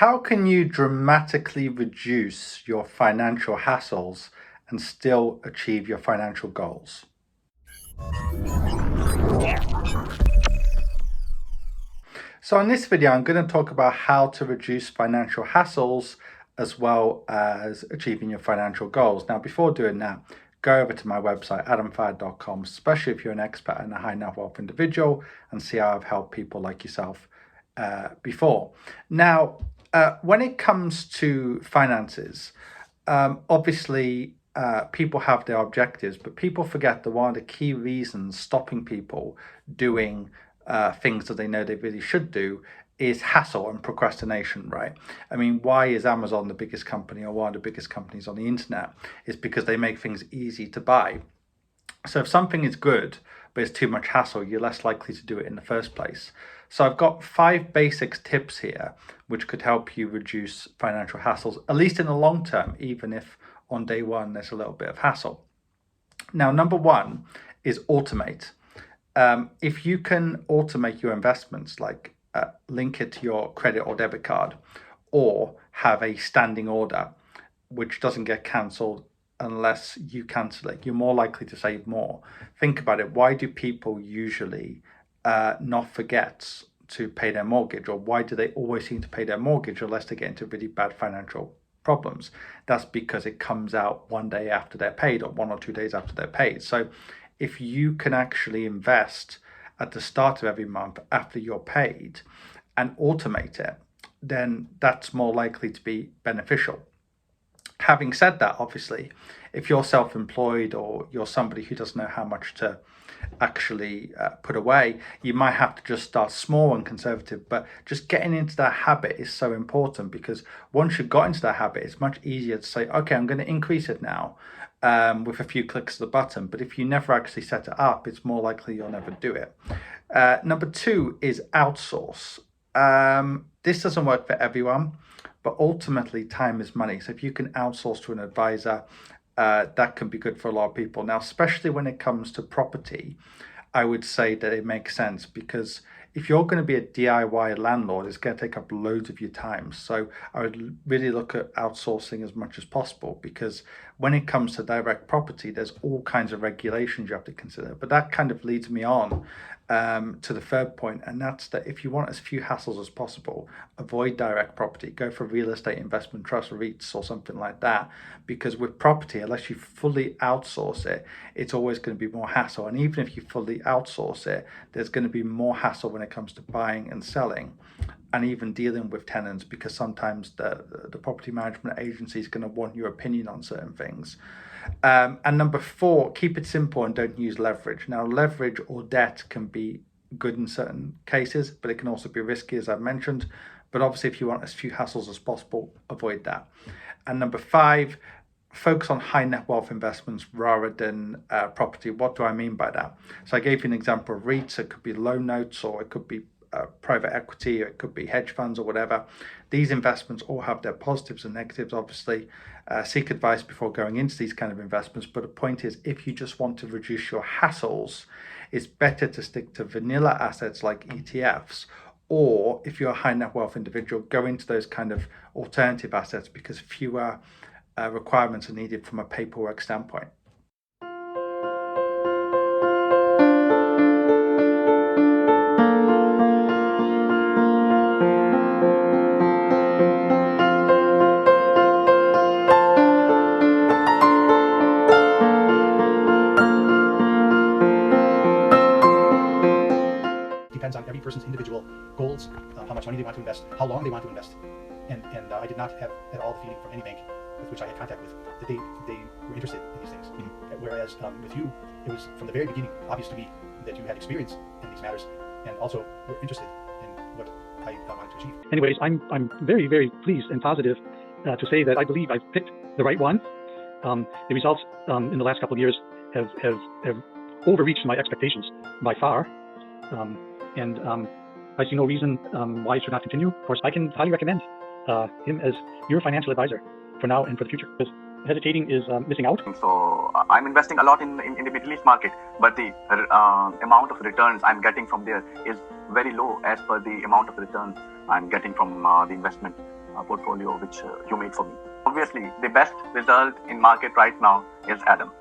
how can you dramatically reduce your financial hassles and still achieve your financial goals? So in this video, I'm going to talk about how to reduce financial hassles as well as achieving your financial goals. Now, before doing that, go over to my website, adamfad.com, especially if you're an expat and a high net wealth individual, and see how I've helped people like yourself before. Now, when it comes to finances, obviously, people have their objectives, but people forget that one of the key reasons stopping people doing things that they know they really should do is hassle and procrastination, right? I mean, why is Amazon the biggest company or one of the biggest companies on the internet? It's because they make things easy to buy. So if something is good, but it's too much hassle, you're less likely to do it in the first place. So I've got 5 basic tips here, which could help you reduce financial hassles, at least in the long term, even if on day one there's a little bit of hassle. Now, number 1 is automate. If you can automate your investments, like link it to your credit or debit card, or have a standing order, which doesn't get cancelled unless you cancel it, you're more likely to save more. Think about it. Why do people usually not forget to pay their mortgage, or why do they always seem to pay their mortgage unless they get into really bad financial problems? That's because it comes out one day after they're paid, or 1 or 2 days after they're paid. So if you can actually invest at the start of every month after you're paid and automate it, then that's more likely to be beneficial. Having said that, obviously, if you're self-employed or you're somebody who doesn't know how much to actually put away, you might have to just start small and conservative. But just getting into that habit is so important, because once you've got into that habit, it's much easier to say, okay, I'm going to increase it now with a few clicks of the button. But if you never actually set it up, it's more likely you'll never do it. Number 2 is outsource. This doesn't work for everyone, but ultimately time is money. So if you can outsource to an advisor, that can be good for a lot of people. Now, especially when it comes to property, I would say that it makes sense, because if you're going to be a DIY landlord, it's going to take up loads of your time. So I would really look at outsourcing as much as possible, because when it comes to direct property, there's all kinds of regulations you have to consider. But that kind of leads me on to the third point, and that's that if you want as few hassles as possible, avoid direct property. Go for real estate investment trust, REITs, or something like that, because with property, unless you fully outsource it, it's always going to be more hassle. And even if you fully outsource it, there's going to be more hassle when it comes to buying and selling, and even dealing with tenants, because sometimes the property management agency is going to want your opinion on certain things. And number 4, keep it simple and don't use leverage. Now, leverage or debt can be good in certain cases, but it can also be risky, as I've mentioned. But obviously, if you want as few hassles as possible, avoid that. And number 5, focus on high net wealth investments rather than property. What do I mean by that? So I gave you an example of REITs. It could be loan notes, or it could be private equity, or it could be hedge funds, or whatever. These investments all have their positives and negatives, obviously. Seek advice before going into these kind of investments. But the point is, if you just want to reduce your hassles, it's better to stick to vanilla assets like ETFs. Or if you're a high net wealth individual, go into those kind of alternative assets, because fewer requirements are needed from a paperwork standpoint. Depends on every person's individual goals, how much money they want to invest, how long they want to invest. And I did not have at all the feeling from any bank with which I had contact with that they were interested in these things. Whereas with you, it was from the very beginning obvious to me that you had experience in these matters and also were interested in what I wanted to achieve. Anyways, I'm very, very pleased and positive to say that I believe I've picked the right one. The results in the last couple of years have overreached my expectations by far. And I see no reason why it should not continue. Of course, I can highly recommend him as your financial advisor for now and for the future. Because hesitating is missing out. So I'm investing a lot in the Middle East market, but the amount of returns I'm getting from there is very low as per the amount of returns I'm getting from the investment portfolio which you made for me. Obviously, the best result in market right now is Adam.